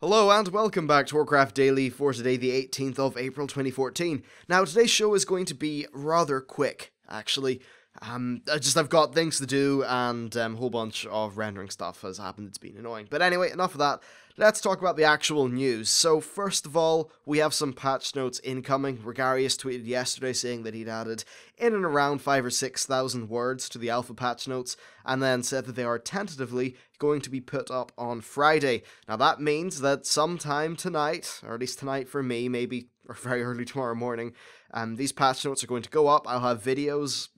Hello and welcome back to Warcraft Daily for today, the 18th of April 2014. Now, today's show is going to be rather quick, actually. I've got things to do and a whole bunch of rendering stuff has happened. It's been annoying. But anyway, enough of that. Let's talk about the actual news. So, first of all, we have some patch notes incoming. Regarius tweeted yesterday saying that he'd added in and around 5,000 or 6,000 words to the alpha patch notes, and then said that they are tentatively going to be put up on Friday. Now, that means that sometime tonight, or at least tonight for me, maybe or very early tomorrow morning, these patch notes are going to go up. I'll have videos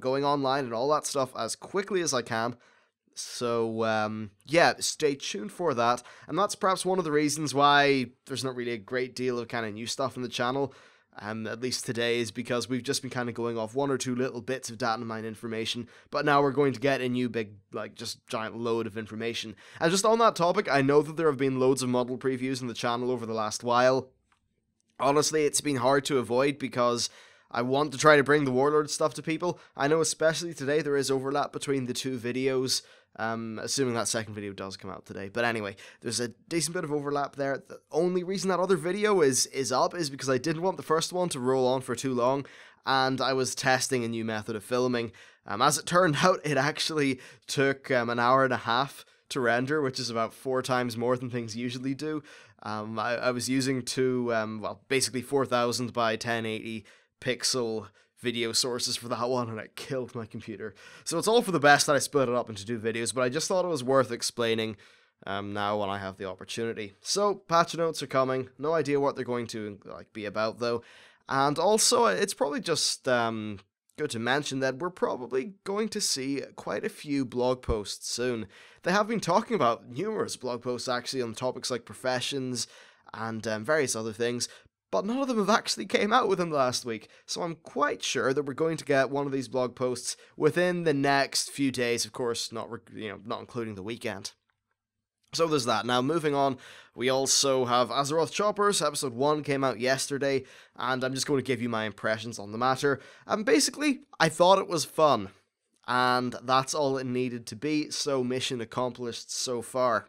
going online and all that stuff as quickly as I can. So, yeah, stay tuned for that. And that's perhaps one of the reasons why there's not really a great deal of kind of new stuff on the channel, at least today, is because we've just been kind of going off one or two little bits of data mine information, but now we're going to get a new big, just giant load of information. And just on that topic, I know that there have been loads of model previews on the channel over the last while. Honestly, it's been hard to avoid because I want to try to bring the Warlord stuff to people. I know especially today there is overlap between the two videos, assuming that second video does come out today. But anyway, there's a decent bit of overlap there. The only reason that other video is up is because I didn't want the first one to roll on for too long, and I was testing a new method of filming. As it turned out, it actually took an hour and a half to render, which is about 4 times more than things usually do. I was using basically 4,000 by 1080 pixel video sources for that one, and it killed my computer. So it's all for the best that I split it up into 2 videos, but I just thought it was worth explaining now when I have the opportunity. So, patch notes are coming. No idea what they're going to be about, though. And also, it's probably just good to mention that we're probably going to see quite a few blog posts soon. They have been talking about numerous blog posts, actually, on topics like professions and various other things, but none of them have actually came out within the last week, so I'm quite sure that we're going to get one of these blog posts within the next few days, of course, not including the weekend. So there's that. Now, moving on, we also have Azeroth Choppers. Episode 1 came out yesterday, and I'm just going to give you my impressions on the matter. Basically, I thought it was fun, and that's all it needed to be, so mission accomplished so far.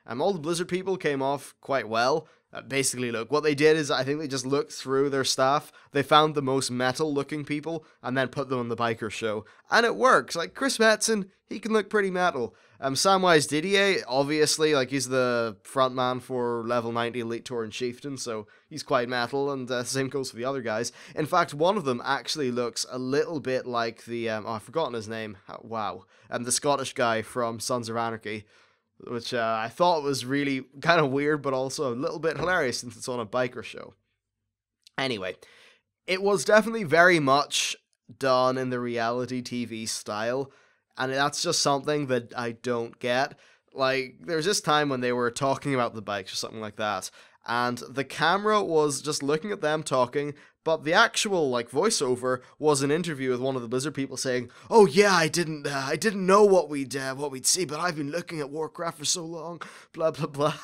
All the Blizzard people came off quite well. Basically, look, what they did is I think they just looked through their staff, they found the most metal-looking people, and then put them on the biker show. And it works. Like, Chris Metzen, he can look pretty metal. Samwise Didier, obviously, he's the frontman for level 90 Elite Tour and Chieftain, so he's quite metal, and same goes for the other guys. In fact, one of them actually looks a little bit like the, I've forgotten his name, wow, the Scottish guy from Sons of Anarchy, which I thought was really kind of weird, but also a little bit hilarious since it's on a biker show. Anyway, it was definitely very much done in the reality TV style, and that's just something that I don't get. There's this time when they were talking about the bikes or something like that, and the camera was just looking at them talking, but the actual, voiceover was an interview with one of the Blizzard people saying, "Oh yeah, I didn't know what we'd see, but I've been looking at Warcraft for so long, blah blah blah."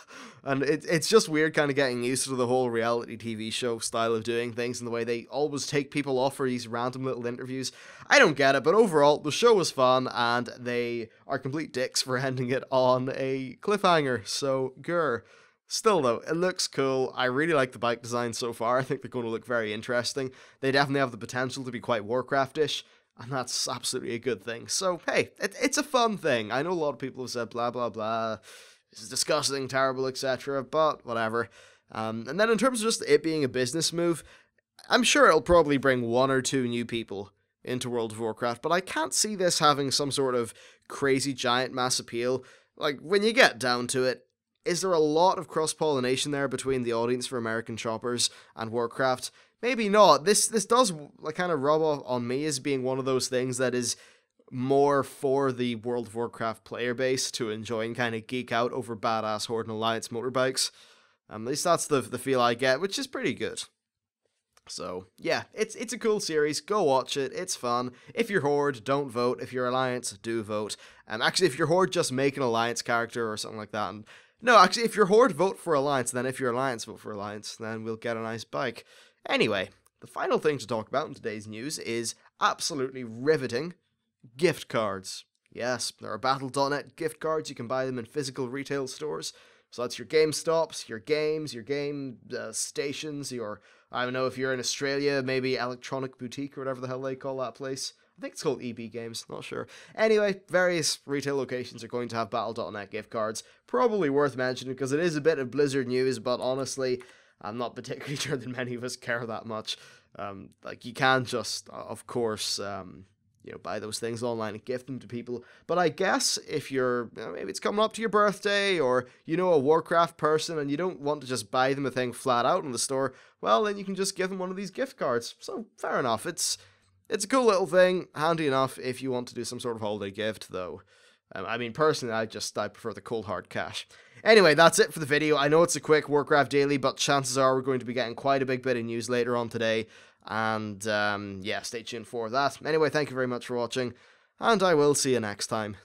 And it's just weird kind of getting used to the whole reality TV show style of doing things and the way they always take people off for these random little interviews. I don't get it, but overall, the show was fun, and they are complete dicks for ending it on a cliffhanger, so grr. Still though, it looks cool. I really like the bike design so far. I think they're going to look very interesting. They definitely have the potential to be quite Warcraft-ish, and that's absolutely a good thing. So, hey, it's a fun thing. I know a lot of people have said blah blah blah, this is disgusting, terrible, etc., but whatever. And then in terms of just it being a business move, I'm sure it'll probably bring 1 or 2 new people into World of Warcraft, but I can't see this having some sort of crazy giant mass appeal. When you get down to it, is there a lot of cross-pollination there between the audience for American Choppers and Warcraft? Maybe not. This does kind of rub off on me as being one of those things that is more for the World of Warcraft player base to enjoy and kind of geek out over badass Horde and Alliance motorbikes. At least that's the feel I get, which is pretty good. So, yeah, it's a cool series. Go watch it. It's fun. If you're Horde, don't vote. If you're Alliance, do vote. Actually, if you're Horde, just make an Alliance character or something like that. No, actually, if you're Horde, vote for Alliance. Then if you're Alliance, vote for Alliance. Then we'll get a nice bike. Anyway, the final thing to talk about in today's news is absolutely riveting gift cards. Yes, there are Battle.net gift cards. You can buy them in physical retail stores So that's your GameStops, your games, your game stations, your, I don't know, if you're in Australia, maybe Electronic Boutique or whatever the hell they call that place. I think it's called EB Games, not sure. Anyway, various retail locations are going to have Battle.net gift cards. Probably worth mentioning because it is a bit of Blizzard news, but honestly, I'm not particularly sure that many of us care that much. Like, you can just, of course, buy those things online and gift them to people. But I guess if you're, maybe it's coming up to your birthday, or you know a Warcraft person and you don't want to just buy them a thing flat out in the store, well, then you can just give them one of these gift cards. So, fair enough. It's a cool little thing, handy enough if you want to do some sort of holiday gift, though. Personally, I prefer the cold hard cash. Anyway, that's it for the video. I know it's a quick Warcraft daily, but chances are we're going to be getting quite a big bit of news later on today. And, yeah, stay tuned for that. Anyway, thank you very much for watching, and I will see you next time.